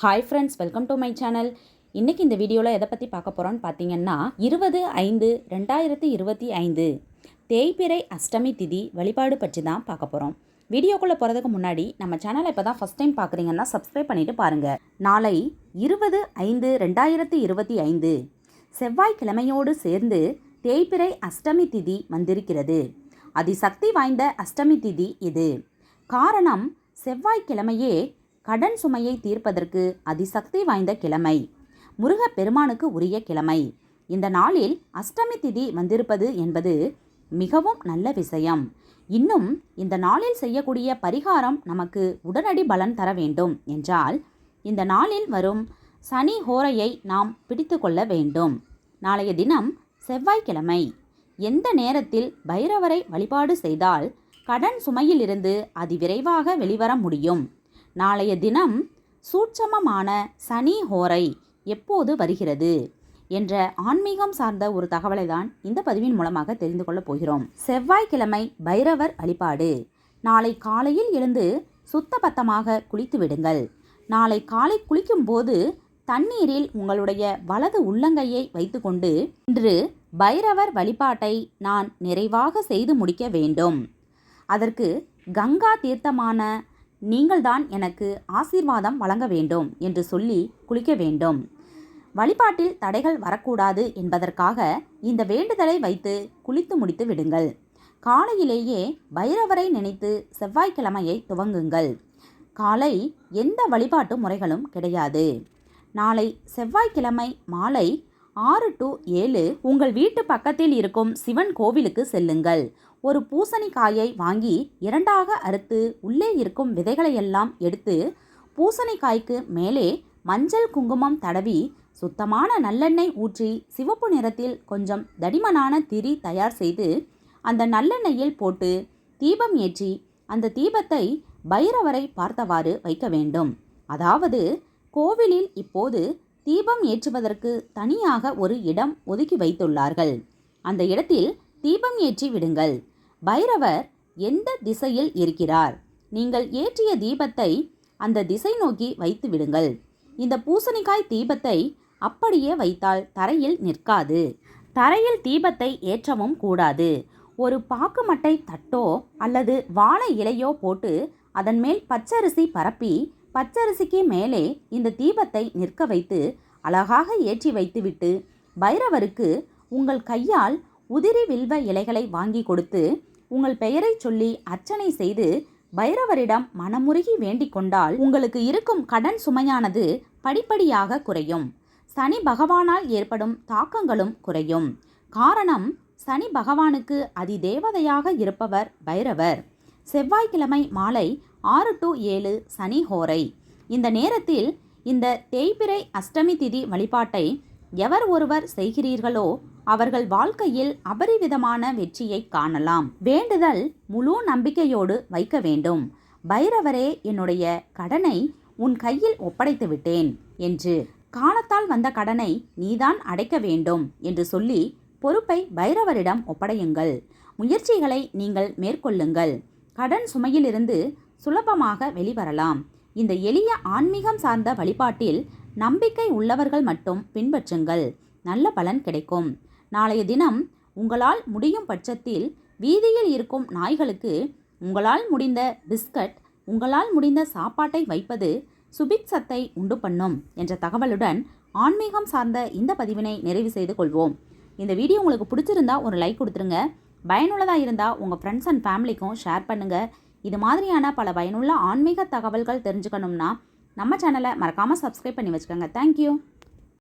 Hi friends, welcome to my channel. இன்றைக்கி இந்த வீடியோவில் எதை பற்றி பார்க்க போகிறோன்னு பார்த்தீங்கன்னா 20/5/2025 தேய்பிறை அஷ்டமி திதி வழிபாடு பற்றி தான் பார்க்க போகிறோம். வீடியோக்குள்ளே போகிறதுக்கு முன்னாடி நம்ம சேனலை இப்போ தான் ஃபஸ்ட் டைம் பார்க்குறீங்கன்னா சப்ஸ்கிரைப் பண்ணிவிட்டு பாருங்கள். நாளை 20/5/2025 செவ்வாய்க்கிழமையோடு சேர்ந்து தேய்பிறை அஷ்டமி திதி வந்திருக்கிறது. அதிசக்தி வாய்ந்த அஷ்டமி திதி இது. காரணம், செவ்வாய்க்கிழமையே கடன் சுமையை தீர்ப்பதற்கு அதிசக்தி வாய்ந்த கிழமை, முருகப்பெருமானுக்கு உரிய கிழமை. இந்த நாளில் அஷ்டமி திதி வந்திருப்பது என்பது மிகவும் நல்ல விஷயம். இன்னும் இந்த நாளில் செய்யக்கூடிய பரிகாரம் நமக்கு உடனடி பலன் தர வேண்டும் என்றால் இந்த நாளில் வரும் சனி ஹோரையை நாம் பிடித்து கொள்ள வேண்டும். நாளைய தினம் செவ்வாய்க்கிழமை. எந்த நேரத்தில் பைரவரை வழிபாடு செய்தால் கடன் சுமையிலிருந்து அதிவிரைவாக வெளிவர முடியும்? நாளைய தினம் சூட்சமமான சனி ஹோரை எப்போது வருகிறது என்ற ஆன்மீகம் சார்ந்த ஒரு தகவலை தான் இந்த பதிவின் மூலமாக தெரிந்து கொள்ளப் போகிறோம். செவ்வாய்க்கிழமை பைரவர் வழிபாடு. நாளை காலையில் எழுந்து சுத்தபத்தமாக குளித்து விடுங்கள். நாளை காலை குளிக்கும்போது தண்ணீரில் உங்களுடைய வலது உள்ளங்கையை வைத்துக்கொண்டு இன்று பைரவர் வழிபாட்டை நான் நிறைவாக செய்து முடிக்க வேண்டும். அதற்கு கங்கா தீர்த்தமான நீங்கள்தான் எனக்கு ஆசீர்வாதம் வழங்க வேண்டும் என்று சொல்லி குளிக்க வேண்டும். வழிபாட்டில் தடைகள் வரக்கூடாது என்பதற்காக இந்த வேண்டுதலை வைத்து குளித்து முடித்து விடுங்கள். காலையிலேயே பைரவரை நினைத்து செவ்வாய்க்கிழமையை துவங்குங்கள். காலை எந்த வழிபாட்டு முறைகளும் கிடையாது. நாளை செவ்வாய்க்கிழமை மாலை 6 to 7 உங்கள் வீட்டு பக்கத்தில் இருக்கும் சிவன் கோவிலுக்கு செல்லுங்கள். ஒரு பூசணிக்காயை வாங்கி 2ஆக அறுத்து உள்ளே இருக்கும் விதைகளையெல்லாம் எடுத்து பூசணிக்காய்க்கு மேலே மஞ்சள் குங்குமம் தடவி சுத்தமான நல்லெண்ணெய் ஊற்றி சிவப்பு நிறத்தில் கொஞ்சம் தடிமனான திரி தயார் செய்து அந்த நல்லெண்ணெயில் போட்டு தீபம் ஏற்றி அந்த தீபத்தை பைரவரை பார்த்தவாறு வைக்க வேண்டும். அதாவது கோவிலில் இப்போது தீபம் ஏற்றுவதற்கு தனியாக ஒரு இடம் ஒதுக்கி வைத்துள்ளார்கள். அந்த இடத்தில் தீபம் ஏற்றி விடுங்கள். பைரவர் எந்த திசையில் இருக்கிறார், நீங்கள் ஏற்றிய தீபத்தை அந்த திசை நோக்கி வைத்து விடுங்கள். இந்த பூசணிக்காய் தீபத்தை அப்படியே வைத்தால் தரையில் நிற்காது. தரையில் தீபத்தை ஏற்றவும் கூடாது. ஒரு பாக்கு மட்டை தட்டோ அல்லது வாழை இலையோ போட்டு அதன் மேல் பச்சரிசி பரப்பி பச்சரிசிக்கு மேலே இந்த தீபத்தை நிற்க வைத்து அழகாக ஏற்றி வைத்துவிட்டு பைரவருக்கு உங்கள் கையால் உதிரி வில்வ இலைகளை வாங்கி கொடுத்து உங்கள் பெயரை சொல்லி அர்ச்சனை செய்து பைரவரிடம் மனமுருகி வேண்டிக் கொண்டால் உங்களுக்கு இருக்கும் கடன் சுமையானது படிப்படியாக குறையும். சனி பகவானால் ஏற்படும் தாக்கங்களும் குறையும். காரணம், சனி பகவானுக்கு அதிதேவதையாக இருப்பவர் பைரவர். செவ்வாய்க்கிழமை மாலை 6 to 7 சனி ஹோரை. இந்த நேரத்தில் இந்த தேய்பிறை அஷ்டமி திதி வழிபாட்டை எவர் ஒருவர் செய்கிறீர்களோ அவர்கள் வாழ்க்கையில் அபரிவிதமான வெற்றியை காணலாம். வேண்டுதல் முழு நம்பிக்கையோடு வைக்க வேண்டும். பைரவரே, என்னுடைய கடனை உன் கையில் ஒப்படைத்து விட்டேன் என்று, காலத்தால் வந்த கடனை நீதான் அடைக்க வேண்டும் என்று சொல்லி பொறுப்பை பைரவரிடம் ஒப்படையுங்கள். முயற்சிகளை நீங்கள் மேற்கொள்ளுங்கள். கடன் சுமையிலிருந்து சுலபமாக வெளிவரலாம். இந்த எளிய ஆன்மீகம் சார்ந்த வழிபாட்டில் நம்பிக்கை உள்ளவர்கள் மட்டும் பின்பற்றுங்கள். நல்ல பலன் கிடைக்கும். நாளைய தினம் உங்களால் முடியும் பட்சத்தில் வீதியில் இருக்கும் நாய்களுக்கு உங்களால் முடிந்த பிஸ்கட், உங்களால் முடிந்த சாப்பாட்டை வைப்பது சுபிக்ஷத்தை உண்டு பண்ணும் என்ற தகவலுடன் ஆன்மீகம் சார்ந்த இந்த பதிவினை நிறைவு செய்து கொள்வோம். இந்த வீடியோ உங்களுக்கு பிடிச்சிருந்தா ஒரு லைக் கொடுத்துருங்க. பயனுள்ளதாக இருந்தால் உங்கள் ஃப்ரெண்ட்ஸ் அண்ட் ஃபேமிலிக்கும் ஷேர் பண்ணுங்கள். இது மாதிரியான பல பயனுள்ள ஆன்மீக தகவல்கள் தெரிஞ்சுக்கணும்னா நம்ம சேனலை மறக்காமல் சப்ஸ்கிரைப் பண்ணி வச்சுக்கோங்க. தேங்க்யூ.